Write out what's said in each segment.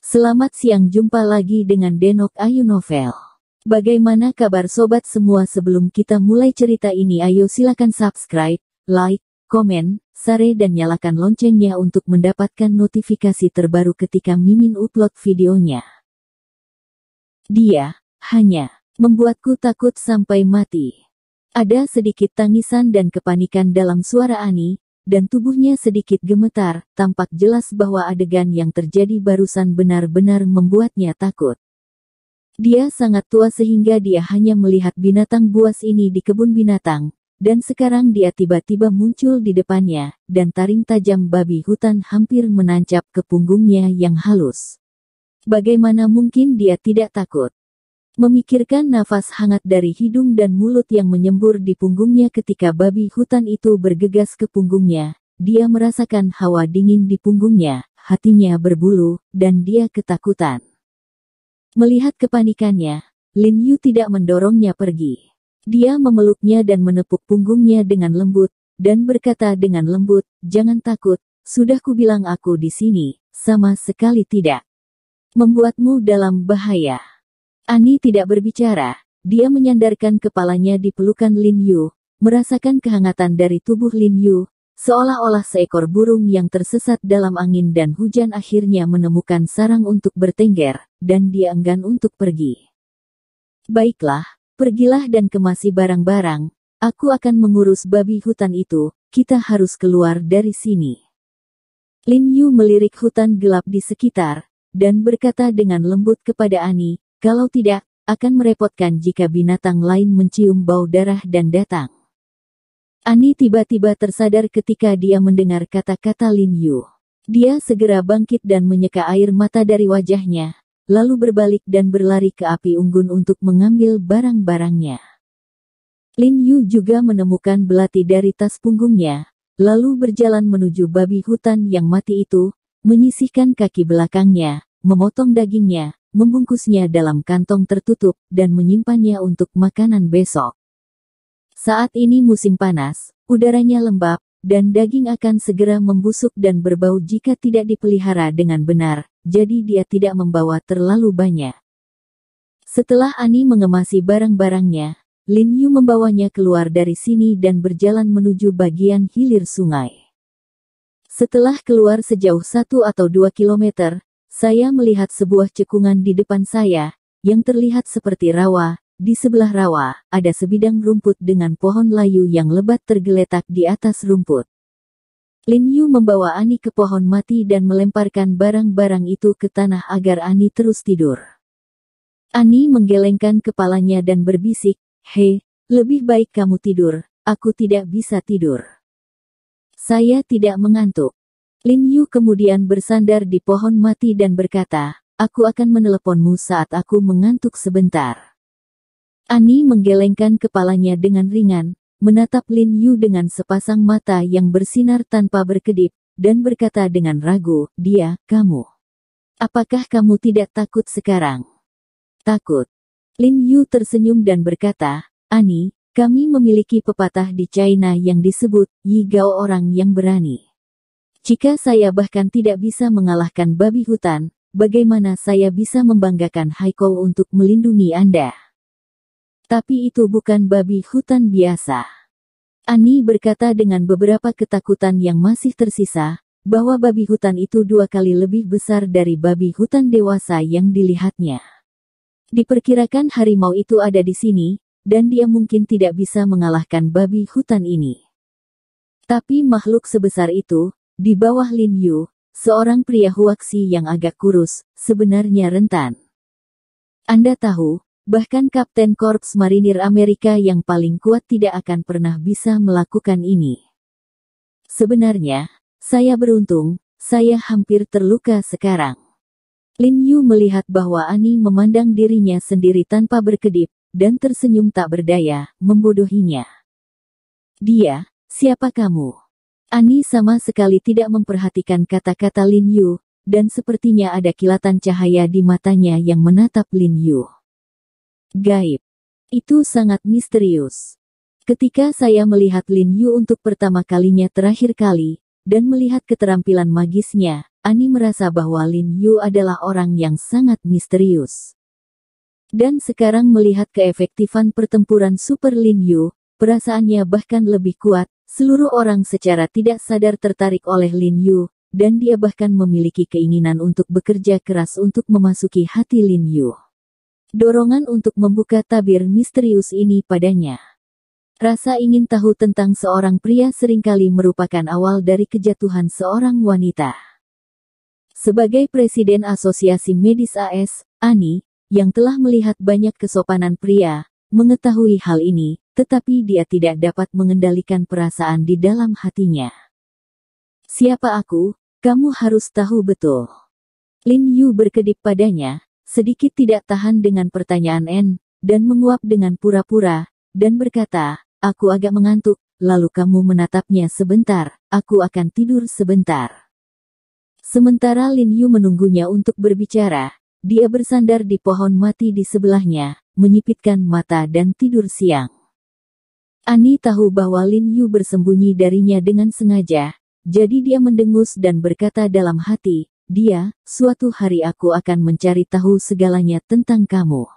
Selamat siang, jumpa lagi dengan Denok Ayu Novel. Bagaimana kabar sobat semua? Sebelum kita mulai cerita ini, ayo silakan subscribe, like, komen, share dan nyalakan loncengnya untuk mendapatkan notifikasi terbaru ketika Mimin upload videonya. Dia hanya membuatku takut sampai mati. Ada sedikit tangisan dan kepanikan dalam suara Ani, dan tubuhnya sedikit gemetar. Tampak jelas bahwa adegan yang terjadi barusan benar-benar membuatnya takut. Dia sangat tua sehingga dia hanya melihat binatang buas ini di kebun binatang, dan sekarang dia tiba-tiba muncul di depannya, dan taring tajam babi hutan hampir menancap ke punggungnya yang halus. Bagaimana mungkin dia tidak takut? Memikirkan nafas hangat dari hidung dan mulut yang menyembur di punggungnya ketika babi hutan itu bergegas ke punggungnya, dia merasakan hawa dingin di punggungnya, hatinya berbulu, dan dia ketakutan. Melihat kepanikannya, Lin Yu tidak mendorongnya pergi. Dia memeluknya dan menepuk punggungnya dengan lembut, dan berkata dengan lembut, "Jangan takut, sudah kubilang aku di sini, sama sekali tidak membuatmu dalam bahaya." Ani tidak berbicara, dia menyandarkan kepalanya di pelukan Lin Yu, merasakan kehangatan dari tubuh Lin Yu, seolah-olah seekor burung yang tersesat dalam angin dan hujan akhirnya menemukan sarang untuk bertengger, dan dia enggan untuk pergi. "Baiklah, pergilah dan kemasi barang-barang, aku akan mengurus babi hutan itu, kita harus keluar dari sini." Lin Yu melirik hutan gelap di sekitar, dan berkata dengan lembut kepada Ani, "Kalau tidak, akan merepotkan jika binatang lain mencium bau darah dan datang." Ani tiba-tiba tersadar ketika dia mendengar kata-kata Lin Yu. Dia segera bangkit dan menyeka air mata dari wajahnya, lalu berbalik dan berlari ke api unggun untuk mengambil barang-barangnya. Lin Yu juga menemukan belati dari tas punggungnya, lalu berjalan menuju babi hutan yang mati itu, menyisihkan kaki belakangnya, memotong dagingnya, membungkusnya dalam kantong tertutup, dan menyimpannya untuk makanan besok. Saat ini musim panas, udaranya lembab, dan daging akan segera membusuk dan berbau jika tidak dipelihara dengan benar, jadi dia tidak membawa terlalu banyak. Setelah Ani mengemasi barang-barangnya, Lin Yu membawanya keluar dari sini dan berjalan menuju bagian hilir sungai. Setelah keluar sejauh 1 atau 2 kilometer, saya melihat sebuah cekungan di depan saya, yang terlihat seperti rawa. Di sebelah rawa, ada sebidang rumput dengan pohon layu yang lebat tergeletak di atas rumput. Lin Yu membawa Ani ke pohon mati dan melemparkan barang-barang itu ke tanah agar Ani terus tidur. Ani menggelengkan kepalanya dan berbisik, "Hei, lebih baik kamu tidur, aku tidak bisa tidur. Saya tidak mengantuk." Lin Yu kemudian bersandar di pohon mati dan berkata, "Aku akan meneleponmu saat aku mengantuk sebentar." Ani menggelengkan kepalanya dengan ringan, menatap Lin Yu dengan sepasang mata yang bersinar tanpa berkedip, dan berkata dengan ragu, Kamu. Apakah kamu tidak takut sekarang?" "Takut." Lin Yu tersenyum dan berkata, "Ani, kami memiliki pepatah di China yang disebut, Yi Gao orang yang berani. Jika saya bahkan tidak bisa mengalahkan babi hutan, bagaimana saya bisa membanggakan Haikou untuk melindungi Anda? Tapi itu bukan babi hutan biasa." Ani berkata dengan beberapa ketakutan yang masih tersisa, bahwa babi hutan itu 2 kali lebih besar dari babi hutan dewasa yang dilihatnya. Diperkirakan harimau itu ada di sini, dan dia mungkin tidak bisa mengalahkan babi hutan ini. Tapi makhluk sebesar itu, di bawah Lin Yu, seorang pria huaksi yang agak kurus, sebenarnya rentan. Anda tahu, bahkan Kapten Korps Marinir Amerika yang paling kuat tidak akan pernah bisa melakukan ini. Sebenarnya, saya beruntung, saya hampir terluka sekarang." Lin Yu melihat bahwa Ani memandang dirinya sendiri tanpa berkedip, dan tersenyum tak berdaya, membodohinya. "Dia, siapa kamu?" Ani sama sekali tidak memperhatikan kata-kata Lin Yu, dan sepertinya ada kilatan cahaya di matanya yang menatap Lin Yu. "Gaib. Itu sangat misterius. Ketika saya melihat Lin Yu untuk pertama kalinya terakhir kali, dan melihat keterampilan magisnya, Ani merasa bahwa Lin Yu adalah orang yang sangat misterius. Dan sekarang melihat keefektifan pertempuran Super Lin Yu, perasaannya bahkan lebih kuat. Seluruh orang secara tidak sadar tertarik oleh Lin Yu, dan dia bahkan memiliki keinginan untuk bekerja keras untuk memasuki hati Lin Yu. Dorongan untuk membuka tabir misterius ini padanya. Rasa ingin tahu tentang seorang pria seringkali merupakan awal dari kejatuhan seorang wanita. Sebagai Presiden Asosiasi Medis AS, Ani, yang telah melihat banyak kesopanan pria, mengetahui hal ini, tetapi dia tidak dapat mengendalikan perasaan di dalam hatinya. Siapa aku? Kamu harus tahu betul. Lin Yu berkedip padanya, sedikit tidak tahan dengan pertanyaan N, dan menguap dengan pura-pura, dan berkata, aku agak mengantuk, lalu kamu menatapnya sebentar, aku akan tidur sebentar. Sementara Lin Yu menunggunya untuk berbicara, dia bersandar di pohon mati di sebelahnya, menyipitkan mata dan tidur siang. Ani tahu bahwa Lin Yu bersembunyi darinya dengan sengaja, jadi dia mendengus dan berkata dalam hati, suatu hari aku akan mencari tahu segalanya tentang kamu.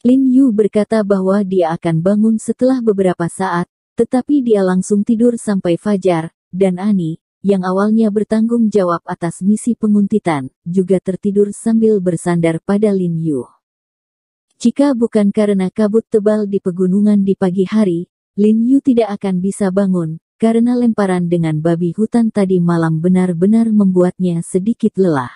Lin Yu berkata bahwa dia akan bangun setelah beberapa saat, tetapi dia langsung tidur sampai fajar, dan Ani, yang awalnya bertanggung jawab atas misi penguntitan, juga tertidur sambil bersandar pada Lin Yu. Jika bukan karena kabut tebal di pegunungan di pagi hari, Lin Yu tidak akan bisa bangun, karena lemparan dengan babi hutan tadi malam benar-benar membuatnya sedikit lelah.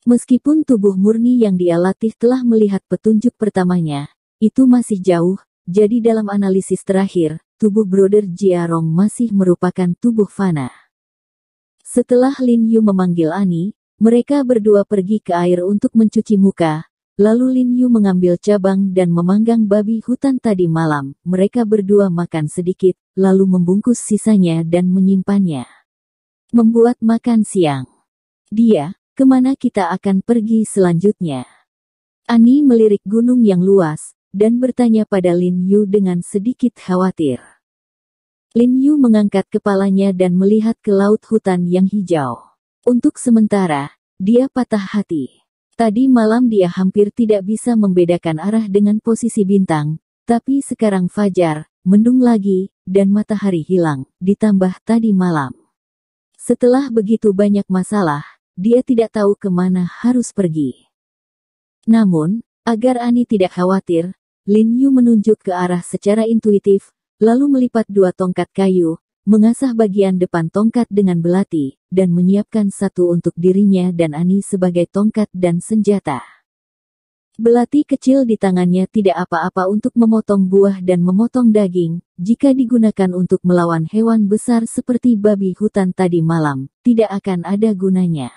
Meskipun tubuh murni yang dia latih telah melihat petunjuk pertamanya, itu masih jauh, jadi dalam analisis terakhir, tubuh Brother Jiarong masih merupakan tubuh fana. Setelah Lin Yu memanggil Ani, mereka berdua pergi ke air untuk mencuci muka, lalu Lin Yu mengambil cabang dan memanggang babi hutan tadi malam. Mereka berdua makan sedikit, lalu membungkus sisanya dan menyimpannya. Membuat makan siang. Kemana kita akan pergi selanjutnya? Ani melirik gunung yang luas, dan bertanya pada Lin Yu dengan sedikit khawatir. Lin Yu mengangkat kepalanya dan melihat ke laut hutan yang hijau. Untuk sementara, dia patah hati. Tadi malam dia hampir tidak bisa membedakan arah dengan posisi bintang, tapi sekarang fajar, mendung lagi, dan matahari hilang, ditambah tadi malam. Setelah begitu banyak masalah, dia tidak tahu kemana harus pergi. Namun, agar Ani tidak khawatir, Lin Yu menunjuk ke arah secara intuitif, lalu melipat dua tongkat kayu, mengasah bagian depan tongkat dengan belati, dan menyiapkan satu untuk dirinya dan Ani sebagai tongkat dan senjata. Belati kecil di tangannya tidak apa-apa untuk memotong buah dan memotong daging, jika digunakan untuk melawan hewan besar seperti babi hutan tadi malam, tidak akan ada gunanya.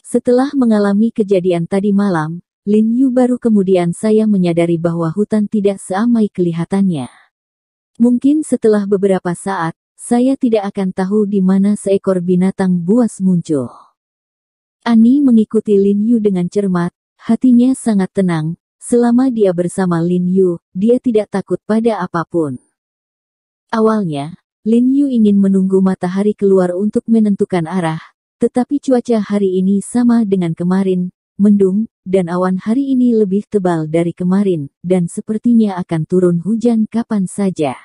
Setelah mengalami kejadian tadi malam, Lin Yu baru kemudian saya menyadari bahwa hutan tidak seamai kelihatannya. Mungkin setelah beberapa saat, saya tidak akan tahu di mana seekor binatang buas muncul. Ani mengikuti Lin Yu dengan cermat, hatinya sangat tenang. Selama dia bersama Lin Yu, dia tidak takut pada apapun. Awalnya, Lin Yu ingin menunggu matahari keluar untuk menentukan arah, tetapi cuaca hari ini sama dengan kemarin, mendung, dan awan hari ini lebih tebal dari kemarin, dan sepertinya akan turun hujan kapan saja.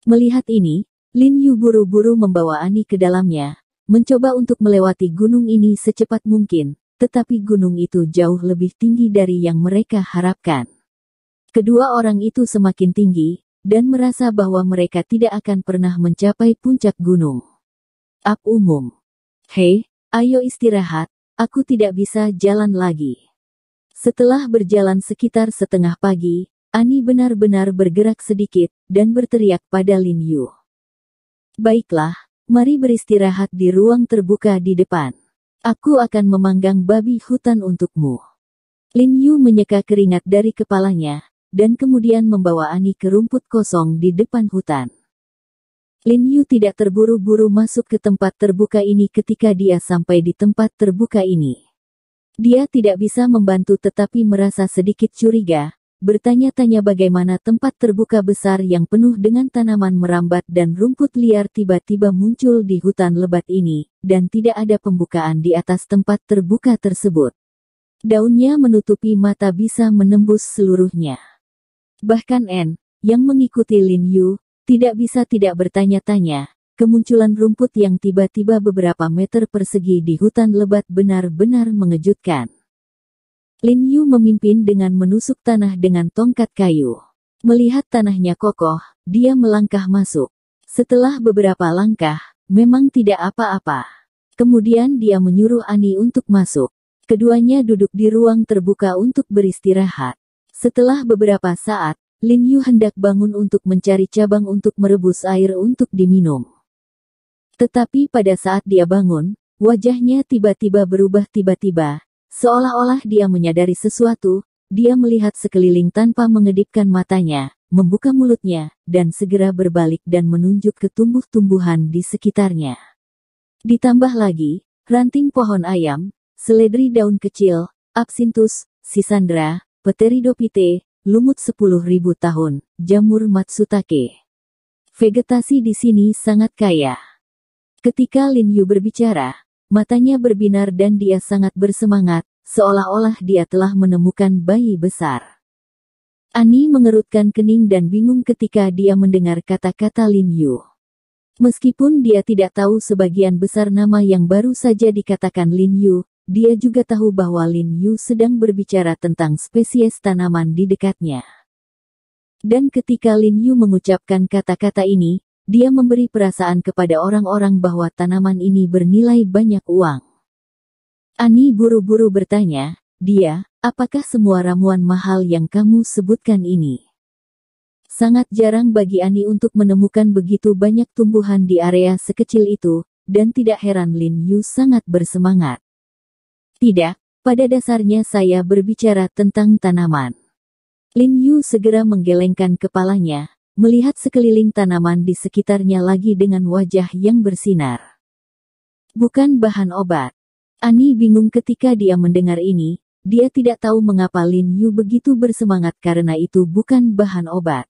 Melihat ini, Lin Yu buru-buru membawa Ani ke dalamnya, mencoba untuk melewati gunung ini secepat mungkin, tetapi gunung itu jauh lebih tinggi dari yang mereka harapkan. Kedua orang itu semakin tinggi, dan merasa bahwa mereka tidak akan pernah mencapai puncak gunung. Umum. Hei, ayo istirahat, aku tidak bisa jalan lagi. Setelah berjalan sekitar setengah pagi, Ani benar-benar bergerak sedikit, dan berteriak pada Lin Yu. Baiklah, mari beristirahat di ruang terbuka di depan. Aku akan memanggang babi hutan untukmu. Lin Yu menyeka keringat dari kepalanya, dan kemudian membawa Ani ke rumput kosong di depan hutan. Lin Yu tidak terburu-buru masuk ke tempat terbuka ini ketika dia sampai di tempat terbuka ini. Dia tidak bisa membantu tetapi merasa sedikit curiga, bertanya-tanya bagaimana tempat terbuka besar yang penuh dengan tanaman merambat dan rumput liar tiba-tiba muncul di hutan lebat ini, dan tidak ada pembukaan di atas tempat terbuka tersebut. Daunnya menutupi mata bisa menembus seluruhnya. Bahkan N, yang mengikuti Lin Yu, tidak bisa tidak bertanya-tanya. Kemunculan rumput yang tiba-tiba beberapa meter persegi di hutan lebat benar-benar mengejutkan. Lin Yu memimpin dengan menusuk tanah dengan tongkat kayu. Melihat tanahnya kokoh, dia melangkah masuk. Setelah beberapa langkah, memang tidak apa-apa. Kemudian dia menyuruh Ani untuk masuk. Keduanya duduk di ruang terbuka untuk beristirahat. Setelah beberapa saat, Lin Yu hendak bangun untuk mencari cabang untuk merebus air untuk diminum. Tetapi pada saat dia bangun, wajahnya tiba-tiba berubah tiba-tiba. Seolah-olah dia menyadari sesuatu, dia melihat sekeliling tanpa mengedipkan matanya, membuka mulutnya, dan segera berbalik dan menunjuk ke tumbuh-tumbuhan di sekitarnya. Ditambah lagi, ranting pohon ayam, seledri daun kecil, Absinthus, Schisandra, Pteridophyte, lumut 10.000 tahun, jamur Matsutake. Vegetasi di sini sangat kaya. Ketika Lin Yu berbicara, matanya berbinar dan dia sangat bersemangat, seolah-olah dia telah menemukan bayi besar. Ani mengerutkan kening dan bingung ketika dia mendengar kata-kata Lin Yu. Meskipun dia tidak tahu sebagian besar nama yang baru saja dikatakan Lin Yu, dia juga tahu bahwa Lin Yu sedang berbicara tentang spesies tanaman di dekatnya. Dan ketika Lin Yu mengucapkan kata-kata ini, dia memberi perasaan kepada orang-orang bahwa tanaman ini bernilai banyak uang. Ani buru-buru bertanya, dia, apakah semua ramuan mahal yang kamu sebutkan ini? Sangat jarang bagi Ani untuk menemukan begitu banyak tumbuhan di area sekecil itu, dan tidak heran Lin Yu sangat bersemangat. Tidak, pada dasarnya saya berbicara tentang tanaman. Lin Yu segera menggelengkan kepalanya, melihat sekeliling tanaman di sekitarnya lagi dengan wajah yang bersinar. Bukan bahan obat. Ani bingung ketika dia mendengar ini, dia tidak tahu mengapa Lin Yu begitu bersemangat karena itu bukan bahan obat.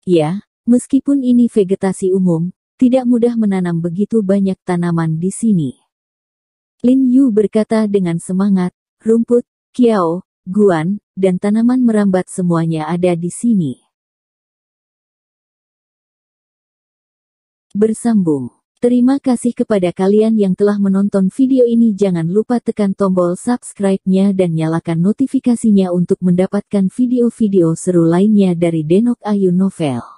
Ya, meskipun ini vegetasi umum, tidak mudah menanam begitu banyak tanaman di sini. Lin Yu berkata dengan semangat, rumput, kiao, guan, dan tanaman merambat semuanya ada di sini. Bersambung. Terima kasih kepada kalian yang telah menonton video ini. Jangan lupa tekan tombol subscribe-nya dan nyalakan notifikasinya untuk mendapatkan video-video seru lainnya dari Denok Ayu Novel.